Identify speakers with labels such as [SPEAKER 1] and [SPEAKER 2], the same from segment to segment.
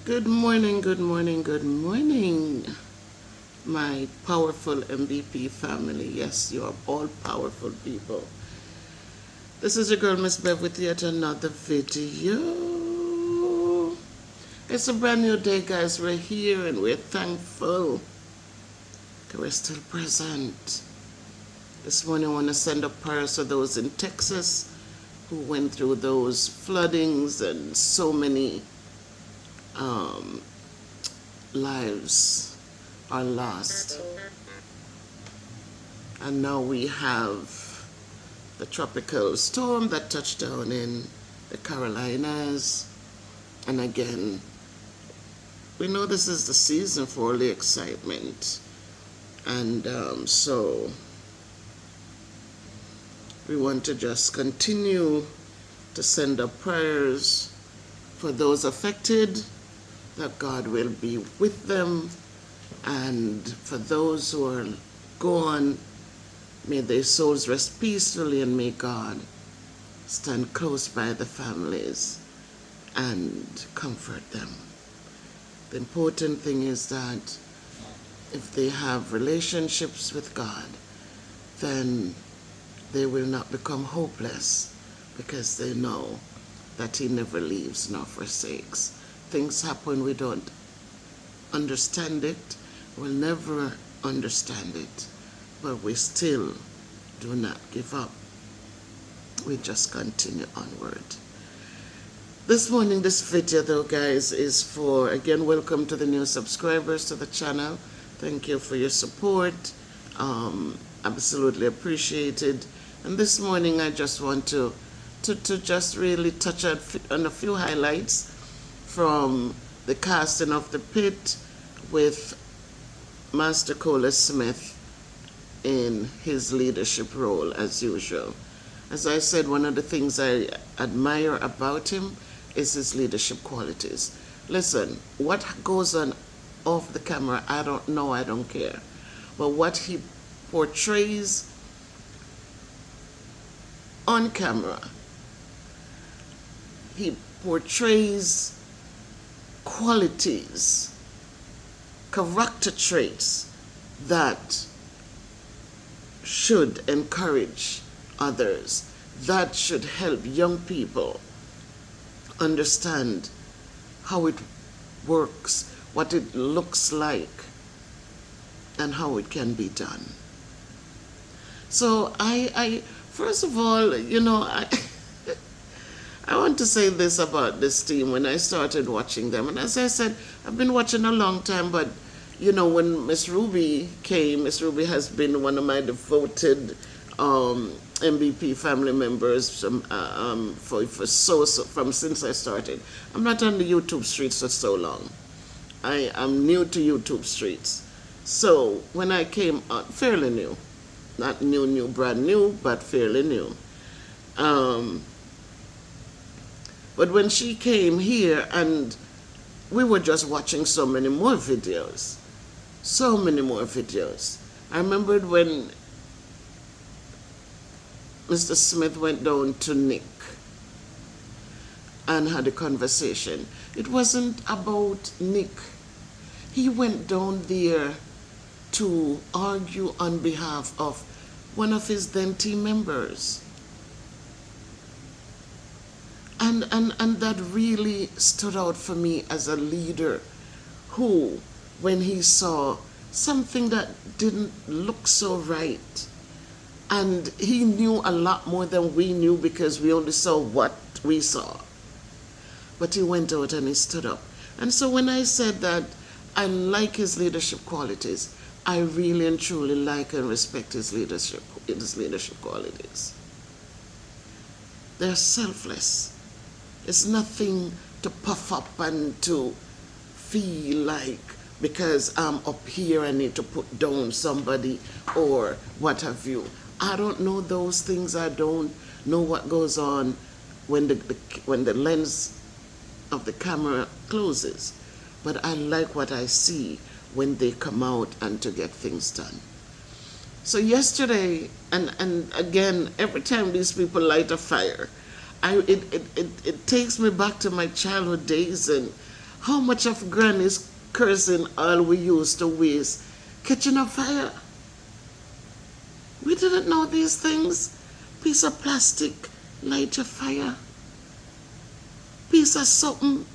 [SPEAKER 1] Good morning, good morning, good morning, my powerful MVP family. Yes, you are all powerful people. This is your girl, Miss Bev, with yet another video. It's a brand new day, guys. We're here and we're thankful that we're still present. This morning, I want to send up prayers to those in Texas who went through those floodings and so many lives are lost. And now we have the tropical storm that touched down in the Carolinas. And again, we know this is the season for all the excitement. And so we want to just continue to send up prayers for those affected, that God will be with them, and for those who are gone, may their souls rest peacefully, and may God stand close by the families and comfort them. The important thing is that if they have relationships with God, then they will not become hopeless, because they know that He never leaves nor forsakes. Things happen, we don't understand it, we'll never understand it, but we still do not give up. We just continue onward. This morning, this video though, guys, is for, again, welcome to the new subscribers to the channel. Thank you for your support. Absolutely appreciated. And this morning I just want to just really touch on a few highlights from the casting of The Pit with Master Cola Smith in his leadership role as usual. As I said, one of the things I admire about him is his leadership qualities. Listen, what goes on off the camera, I don't know, I don't care. But what he portrays on camera, he portrays qualities, character traits that should encourage others, that should help young people understand how it works, what it looks like, and how it can be done. So I first of all, I want to say this about this team when I started watching them. And as I said, I've been watching a long time, but when Miss Ruby came, Miss Ruby has been one of my devoted MVP family members from since I started. I'm not on the YouTube streets for so long. I am new to YouTube streets. So when I came on, fairly new, not new, brand new, but fairly new. But when she came here, and we were just watching so many more videos. I remembered when Mr. Smith went down to Nick and had a conversation. It wasn't about Nick. He went down there to argue on behalf of one of his then team members. And that really stood out for me as a leader who, when he saw something that didn't look so right, and he knew a lot more than we knew because we only saw what we saw, but he went out and he stood up. And so when I said that I like his leadership qualities, I really and truly like and respect his leadership qualities. They're selfless. It's nothing to puff up and to feel like because I'm up here I need to put down somebody or what have you. I don't know those things. I don't know what goes on when the lens of the camera closes. But I like what I see when they come out and to get things done. So yesterday, and again, every time these people light a fire, it takes me back to my childhood days, and How much of Granny's cursing oil we used to waste catching a fire? We didn't know these things. Piece of plastic, light your fire. Piece of something,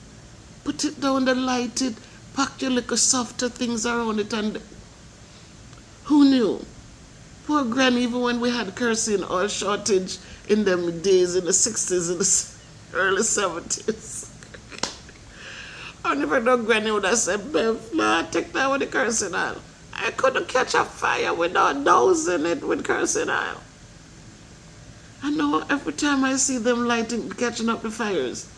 [SPEAKER 1] put it down and light it, pack your little softer things around it, and who knew? Poor Granny, even when we had kerosene oil shortage in them days in the 60s and the early 70s. I never know Granny would have said, Bev, Lord, take that with the kerosene oil. I couldn't catch a fire without dosing it with kerosene oil. I know every time I see them lighting, catching up the fires,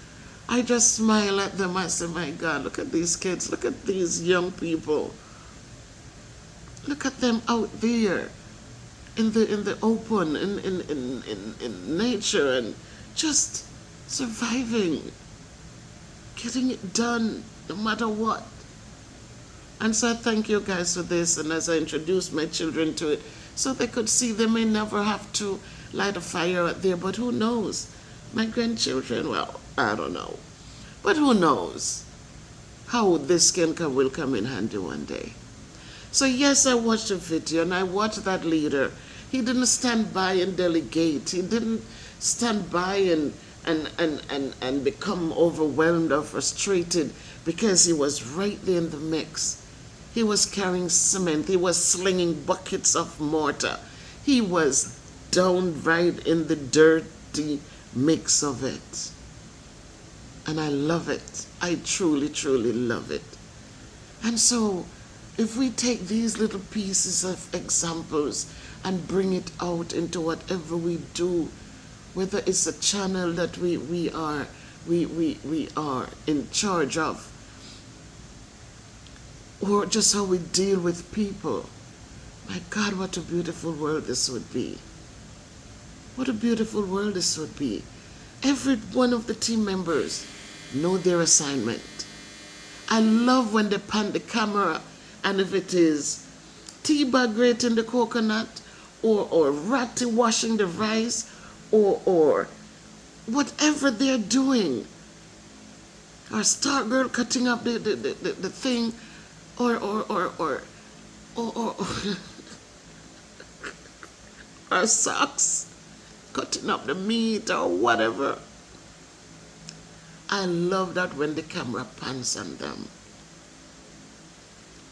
[SPEAKER 1] I just smile at them. I say, my God, look at these kids. Look at these young people. Look at them out there in the open, in nature, and just surviving, getting it done no matter what. And so I thank you guys for this, and as I introduce my children to it, so they could see they may never have to light a fire out there, but who knows? My grandchildren, well, I don't know. But who knows how this will come in handy one day. So yes, I watched a video, and I watched that leader. He didn't stand by and delegate. He didn't stand by and become overwhelmed or frustrated, because he was right there in the mix. He was carrying cement. He was slinging buckets of mortar. He was downright in the dirty mix of it. And I love it. I truly, truly love it. And so, if we take these little pieces of examples and bring it out into whatever we do, whether it's a channel that we are in charge of, or just how we deal with people, my God, what a beautiful world this would be. What a beautiful world this would be. Every one of the team members know their assignment. I love when they pan the camera, and if it is T-bag grating the coconut, or Ratty washing the rice, or whatever they're doing, or Star Girl cutting up the thing, or or socks cutting up the meat, or whatever. I love that when the camera pans on them,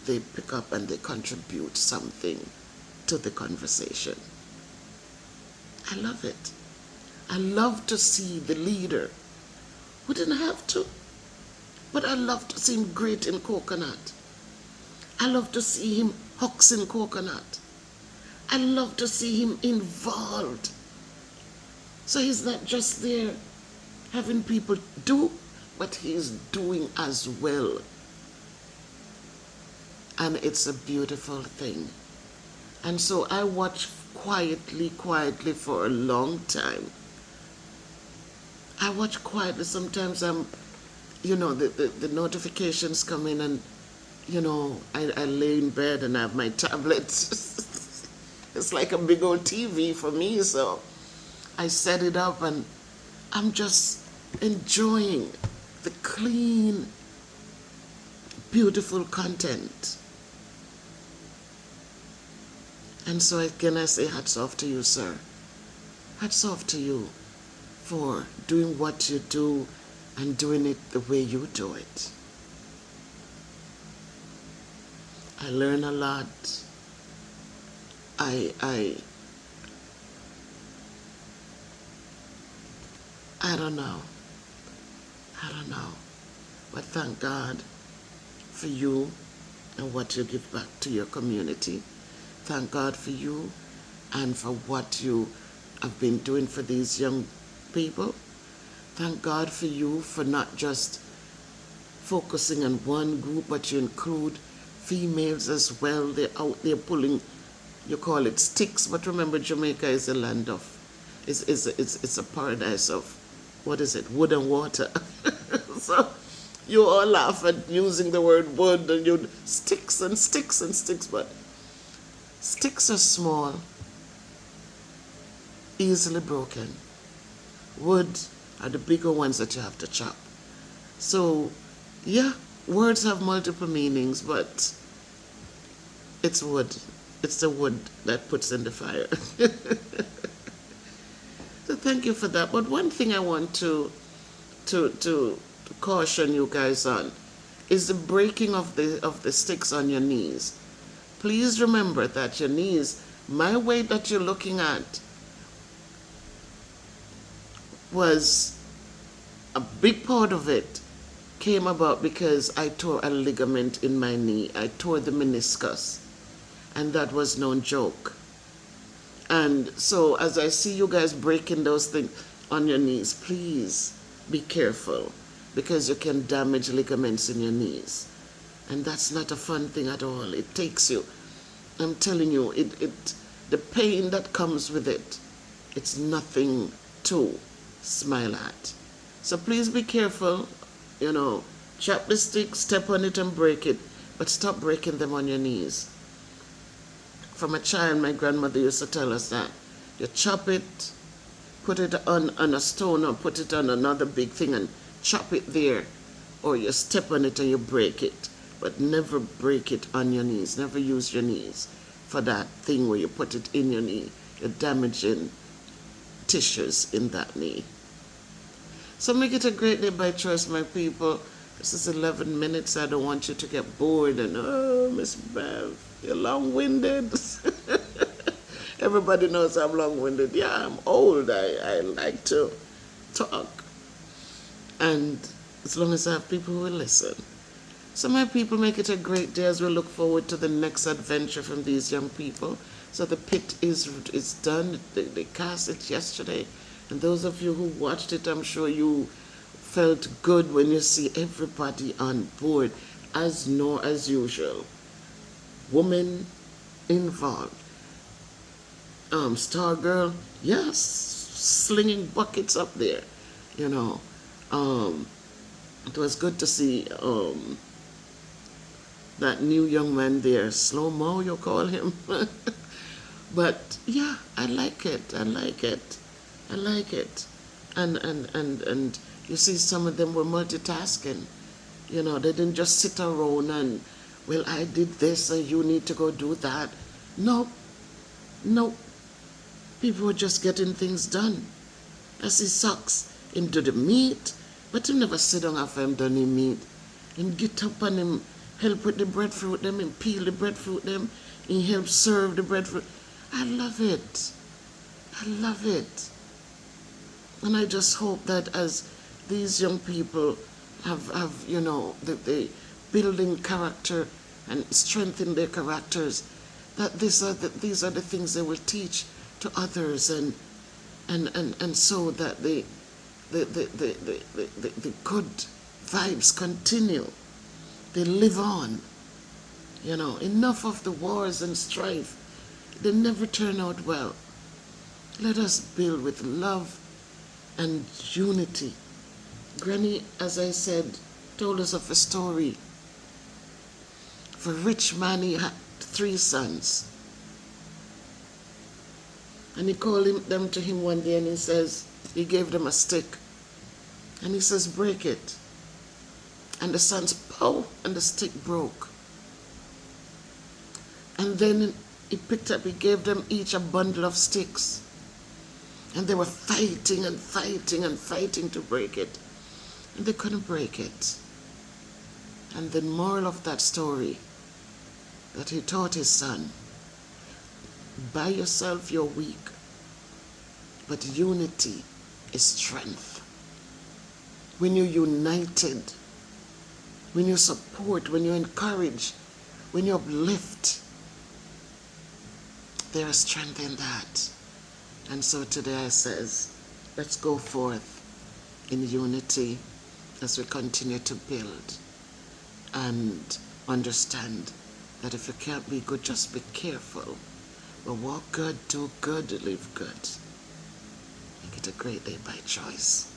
[SPEAKER 1] they pick up and they contribute something to the conversation. I love it. I love to see the leader who didn't have to, but I love to see him grating coconut. I love to see him huxing coconut. I love to see him involved. So he's not just there having people do, but he's doing as well. And it's a beautiful thing. And so I watch quietly for a long time. I watch quietly. Sometimes the notifications come in, and, I lay in bed and I have my tablet. It's like a big old TV for me, so I set it up and I'm just enjoying the clean, beautiful content. And so again, I say hats off to you, sir. Hats off to you for doing what you do and doing it the way you do it. I learn a lot. I don't know. But thank God for you and what you give back to your community. Thank God for you and for what you have been doing for these young people. Thank God for you for not just focusing on one group, but you include females as well. They're out there pulling, you call it sticks, but remember, Jamaica is a land of, it's a paradise of, wood and water. So you all laugh at using the word wood, and you sticks, but sticks are small, easily broken. Wood are the bigger ones that you have to chop. So Yeah, words have multiple meanings, but it's wood. It's the wood that puts in the fire. So thank you for that. But one thing I want to caution you guys on is the breaking of the sticks on your knees. Please remember that your knees, my weight that you're looking at, was a big part of it came about because I tore a ligament in my knee. I tore the meniscus, and that was no joke. And so as I see you guys breaking those things on your knees, please be careful, because you can damage ligaments in your knees. And that's not a fun thing at all. It takes you, I'm telling you, the pain that comes with it, it's nothing to smile at. So please be careful, chop the stick, step on it and break it, but stop breaking them on your knees. From a child, my grandmother used to tell us that you chop it, put it on a stone or put it on another big thing and chop it there, or you step on it and you break it, but never break it on your knees. Never use your knees for that thing where you put it in your knee. You're damaging tissues in that knee. So make it a great day by choice, my people. This is 11 minutes. I don't want you to get bored and, oh, Miss Bev, you're long-winded. Everybody knows I'm long-winded. Yeah, I'm old. I like to talk. And as long as I have people who will listen. So my people, make it a great day as we look forward to the next adventure from these young people. So the pit is done. They cast it yesterday. And those of you who watched it, I'm sure you felt good when you see everybody on board, as usual. Women involved. Star Girl, yes, slinging buckets up there. It was good to see that new young man there, Slow Mo, you call him. But yeah, I like it. And you see, some of them were multitasking. They didn't just sit around and, well, I did this and you need to go do that. No. People were just getting things done. I see Socks, him do the meat, but him never sit down after him done him meat. Him get up and him help with the breadfruit them, him peel the breadfruit them, he help serve the breadfruit. I love it. And I just hope that as these young people have the building character and strengthen their characters, that these are the things they will teach to others, and so that the good vibes continue. They live on. Enough of the wars and strife. They never turn out well. Let us build with love and unity. Granny, as I said, told us of a story. For a rich man, he had 3 sons. And he called them to him one day, and he gave them a stick. And he says, break it. And the sons, pow, and the stick broke. And then he gave them each a bundle of sticks. And they were fighting to break it. And they couldn't break it. And the moral of that story that he taught his son, by yourself you're weak, but unity is strength. When you're united, when you support, when you encourage, when you uplift, there is strength in that. And so today I says, let's go forth in unity as we continue to build and understand that if you can't be good, just be careful. But walk good, do good, live good. Make it a great day by choice.